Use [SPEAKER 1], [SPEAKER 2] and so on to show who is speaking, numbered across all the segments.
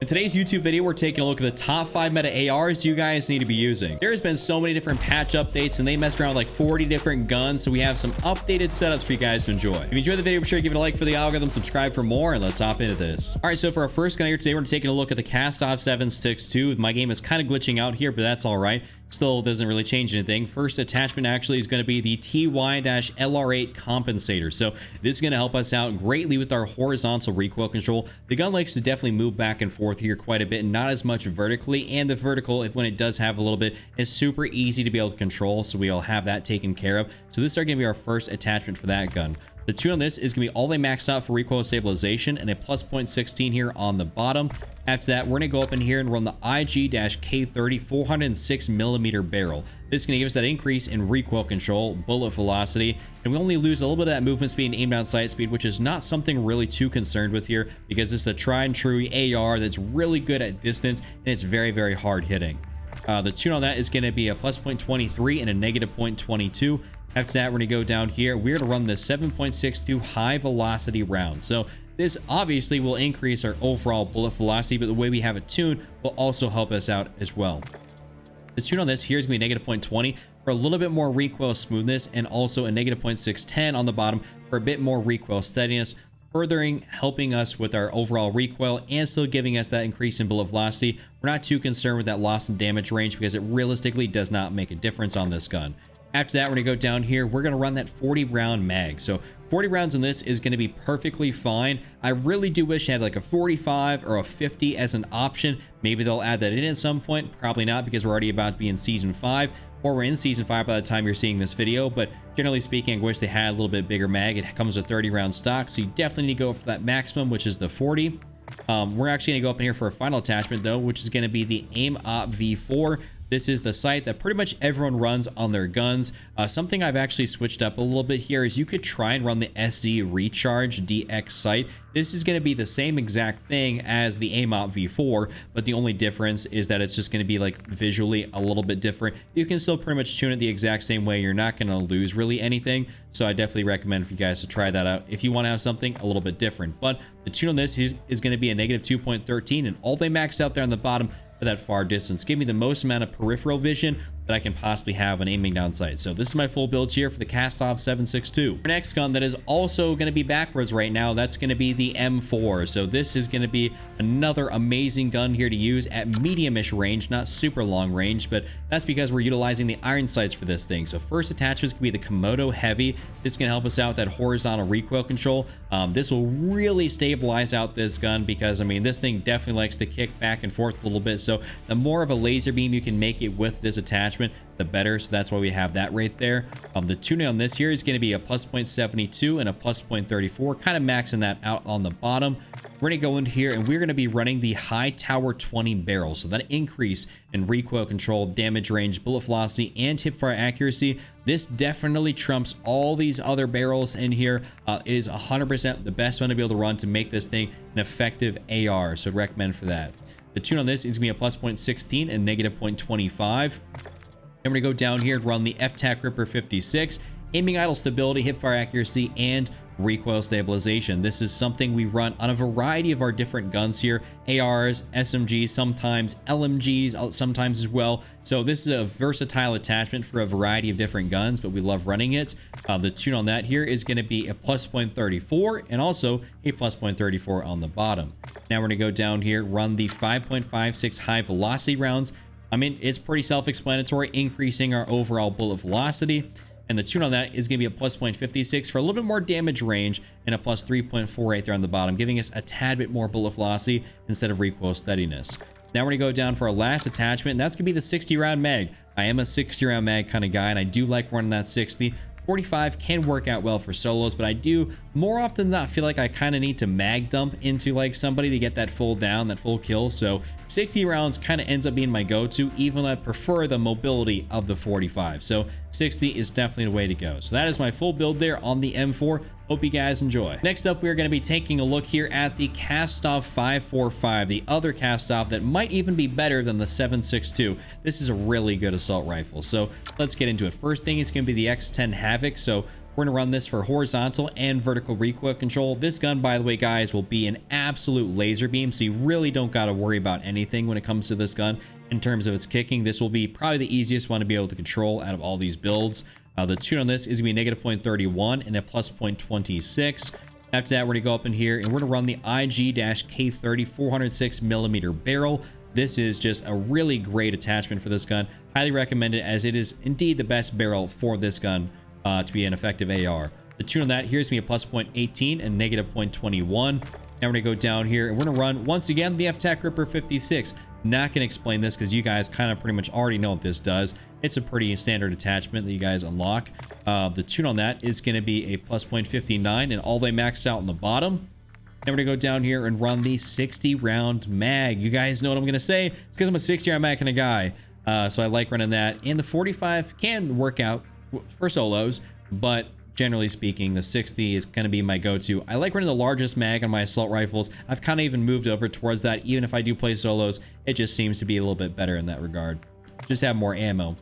[SPEAKER 1] In today's YouTube video, we're taking a look at the top 5 meta ARs you guys need to be using. There's been so many different patch updates and they messed around with like 40 different guns, so we have some updated setups for you guys to enjoy. If you enjoyed the video, be sure to give it a like for the algorithm, subscribe for more, and let's hop into this. All right, so for our first gun here today, we're taking a look at the Cast-Off 762. My game is kind of glitching out here, but that's all right. Still doesn't really change anything. First attachment actually is going to be the TY-LR8 compensator. So this is going to help us out greatly with our horizontal recoil control. The gun likes to definitely move back and forth here quite a bit, and not as much vertically. And the vertical, when it does have a little bit, is super easy to be able to control. So we'll have that taken care of. So this is going to be our first attachment for that gun. The tune on this is going to be all they maxed out for recoil stabilization and a plus 0.16 here on the bottom. After that, we're going to go up in here and run the IG-K30 406mm barrel. This is going to give us that increase in recoil control, bullet velocity, and we only lose a little bit of that movement speed and aim down sight speed, which is not something really too concerned with here because it's a tried and true AR that's really good at distance and it's very, very hard hitting. The tune on that is going to be a plus 0.23 and a negative 0.22. After that, we're going to go down here. We're going to run the 7.62 high velocity round. So this obviously will increase our overall bullet velocity, but the way we have it tuned will also help us out as well. The tune on this here is going to be negative 0.20 for a little bit more recoil smoothness, and also a negative 0.610 on the bottom for a bit more recoil steadiness, furthering helping us with our overall recoil and still giving us that increase in bullet velocity. We're not too concerned with that loss in damage range because it realistically does not make a difference on this gun. After that, we're going to go down here. We're going to run that 40 round mag. So 40 rounds in this is going to be perfectly fine. I really do wish I had like a 45 or a 50 as an option. Maybe they'll add that in at some point. Probably not, because we're already about to be in season 5, or we're in season 5 by the time you're seeing this video. But generally speaking, I wish they had a little bit bigger mag. It comes with 30 round stock, so you definitely need to go for that maximum, which is the 40. We're actually going to go up in here for a final attachment though, which is going to be the Aim Op V4. This is the sight that pretty much everyone runs on their guns. Something I've actually switched up a little bit here is you could try and run the SZ Recharge DX sight. This is going to be the same exact thing as the Aim Op V4, but the only difference is that it's just going to be like visually a little bit different. You can still pretty much tune it the exact same way. You're not going to lose really anything. So I definitely recommend for you guys to try that out if you want to have something a little bit different. But the tune on this is going to be a negative 2.13, and all they maxed out there on the bottom for that far distance. Give me the most amount of peripheral vision that I can possibly have when aiming down sight. So this is my full build here for the Cast-Off 762. Our next gun that is also going to be backwards right now, that's going to be the M4. So this is going to be another amazing gun here to use at medium-ish range, not super long range, but that's because we're utilizing the iron sights for this thing. So first attachment is going to be the Komodo Heavy. This can help us out with that horizontal recoil control. This will really stabilize out this gun because, I mean, this thing definitely likes to kick back and forth a little bit. So the more of a laser beam you can make it with this attachment, the better. So that's why we have that right there. The tuning on this here is going to be a plus 0.72 and a plus 0.34, kind of maxing that out on the bottom. We're going to go in here and we're going to be running the High Tower 20 barrel. So that increase in recoil control, damage range, bullet velocity, and hipfire accuracy, this definitely trumps all these other barrels in here. It is 100% the best one to be able to run to make this thing an effective AR. So recommend for that. The tune on this is going to be a plus 0.16 and negative 0.25. Then we're going to go down here and run the FTAC Ripper 56, aiming idle stability, hipfire accuracy, and recoil stabilization. This is something we run on a variety of our different guns here. ARs, SMGs, sometimes LMGs, sometimes as well. So this is a versatile attachment for a variety of different guns, but we love running it. The tune on that here is going to be a plus 0.34 and also a plus 0.34 on the bottom. Now we're going to go down here, run the 5.56 high velocity rounds. I mean, it's pretty self-explanatory, increasing our overall bullet velocity. And the tune on that is going to be a plus 0.56 for a little bit more damage range and a plus 3.4 right there on the bottom, giving us a tad bit more bullet velocity instead of recoil steadiness. Now we're going to go down for our last attachment, and that's going to be the 60 round mag. I am a 60 round mag kind of guy, and I do like running that 60. 45 can work out well for solos, but I do more often than not feel like I kind of need to mag dump into like somebody to get that full down, that full kill. So 60 rounds kind of ends up being my go-to, even though I prefer the mobility of the 45. So 60 is definitely the way to go. So that is my full build there on the M4. Hope you guys enjoy. Next up, we're going to be taking a look here at the Cast-Off 545, the other Cast-Off that might even be better than the 762. This is a really good assault rifle. So let's get into it. First thing is going to be the X10 Havoc. So We're gonna run this for horizontal and vertical recoil control. This gun, by the way, guys, will be an absolute laser beam, so you really don't gotta worry about anything when it comes to this gun in terms of its kicking. This will be probably the easiest one to be able to control out of all these builds. The tune on this is gonna be -0.31 and a +0.26. After that, we're gonna go up in here and we're gonna run the IG-K30 406mm barrel. This is just a really great attachment for this gun. Highly recommend it, as it is indeed the best barrel for this gun to be an effective AR. The tune on that here's gonna be a +0.18 and -0.21. Now we're gonna go down here and we're gonna run once again the F-Tac Ripper 56. Not gonna explain this because you guys kind of pretty much already know what this does. It's a pretty standard attachment that you guys unlock. The tune on that is gonna be a +0.59 and all the way maxed out on the bottom. Then we're gonna go down here and run the 60 round mag. You guys know what I'm gonna say. It's because I'm a 60 round mag kind of guy. So I like running that. And the 45 can work out for solos, but generally speaking, the 60 is going to be my go-to. I like running the largest mag on my assault rifles. I've kind of even moved over towards that. Even if I do play solos, it just seems to be a little bit better in that regard. Just have more ammo.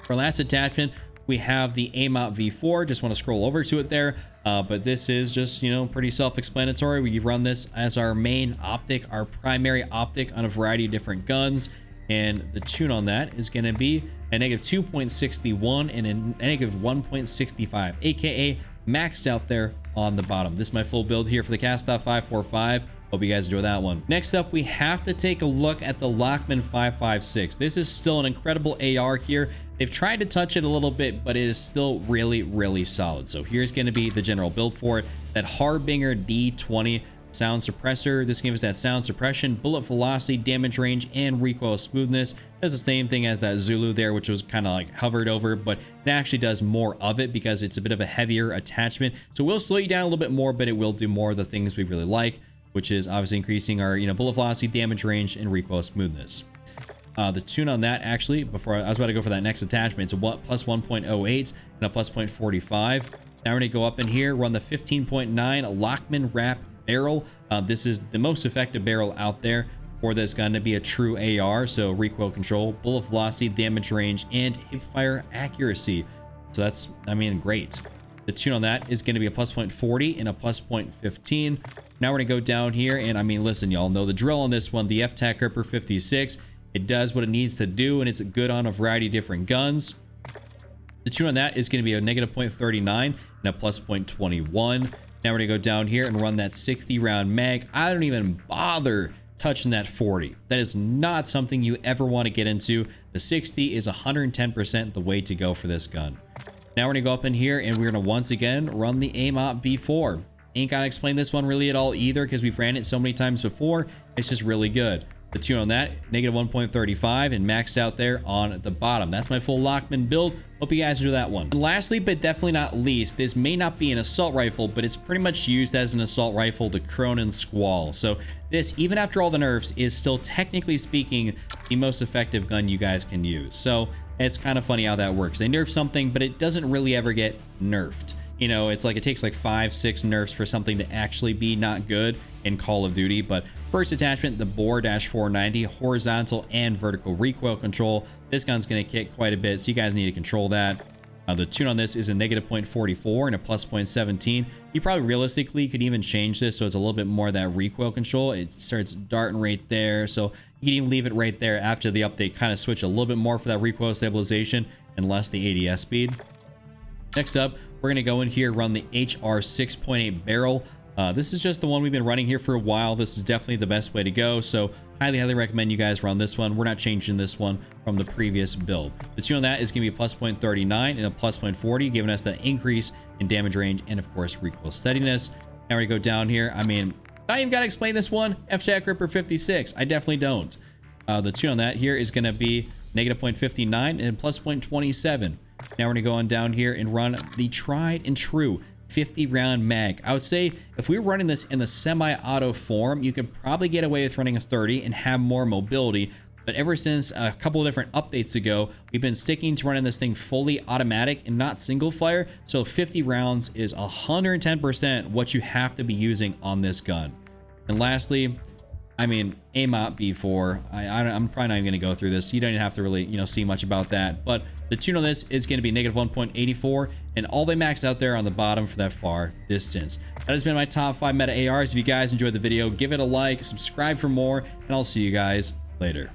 [SPEAKER 1] For last attachment, we have the AMOP V4. Just want to scroll over to it there. But this is just, you know, pretty self-explanatory. We run this as our main optic, our primary optic on a variety of different guns. And the tune on that is going to be a -2.61 and a -1.65, aka maxed out there on the bottom. This is my full build here for the Cast-Off 545. Hope you guys enjoy that one. Next up, we have to take a look at the Lockman 556. This is still an incredible AR here. They've tried to touch it a little bit, but it is still really, really solid. So here's going to be the general build for it. That Harbinger D20 sound suppressor. This gives that sound suppression, bullet velocity, damage range, and recoil smoothness. Does the same thing as that Zulu there, which was kind of like hovered over, but it actually does more of it because it's a bit of a heavier attachment. So we'll slow you down a little bit more, but it will do more of the things we really like, which is obviously increasing our, you know, bullet velocity, damage range, and recoil smoothness. The tune on that, actually, before I was about to go for that next attachment, it's a +1.08 and a +0.45. Now we're gonna go up in here, run the 15.9 Lockman Wrap barrel. This is the most effective barrel out there for this gun to be a true AR. So recoil control, bullet velocity, damage range, and hipfire accuracy. So that's, I mean, great. The tune on that is going to be a +0.40 and a +0.15. Now we're gonna go down here, and I mean, listen, y'all know the drill on this one. The F-Tac Ripper 56, it does what it needs to do, and it's good on a variety of different guns. The tune on that is going to be a -0.39 and a +0.21. Now we're gonna go down here and run that 60 round mag. I don't even bother touching that 40. That is not something you ever want to get into. The 60 is 110% the way to go for this gun. Now we're gonna go up in here and we're gonna once again run the AMOP V4. Ain't gotta explain this one really at all either because we've ran it so many times before. It's just really good. The tune on that, -1.35 and maxed out there on the bottom. That's my full Lockman build. Hope you guys enjoy that one. And lastly, but definitely not least, this may not be an assault rifle, but it's pretty much used as an assault rifle, the Cronin Squall. So this, even after all the nerfs, is still technically speaking the most effective gun you guys can use. So it's kind of funny how that works. They nerf something, but it doesn't really ever get nerfed. You know, it's like it takes like 5-6 nerfs for something to actually be not good in Call of Duty. But first attachment, the Bore-490, horizontal and vertical recoil control. This gun's going to kick quite a bit, so you guys need to control that. The tune on this is a -0.44 and a +0.17. You probably realistically could even change this so it's a little bit more of that recoil control. It starts darting right there, so you can even leave it right there after the update. Kind of switch a little bit more for that recoil stabilization and less the ADS speed. Next up, we're going to go in here, run the HR 6.8 barrel. This is just the one we've been running here for a while. This is definitely the best way to go. So highly recommend you guys run this one. We're not changing this one from the previous build. The tune on that is going to be a +0.39 and a +0.40, giving us that increase in damage range and of course recoil steadiness. Now we go down here. I mean, I even got to explain this one. F-Tac Ripper 56. I definitely don't. The tune on that here is going to be -0.59 and +0.27. Now we're going to go on down here and run the tried and true 50 round mag. I would say if we were running this in the semi-auto form, you could probably get away with running a 30 and have more mobility. But ever since a couple of different updates ago, we've been sticking to running this thing fully automatic and not single fire. So 50 rounds is 110% what you have to be using on this gun. And lastly, I mean, AMOT B4, I'm probably not even going to go through this. You don't even have to really, see much about that. But the tune on this is going to be negative 1.84, and all they max out there on the bottom for that far distance. That has been my top 5 meta ARs. If you guys enjoyed the video, give it a like, subscribe for more, and I'll see you guys later.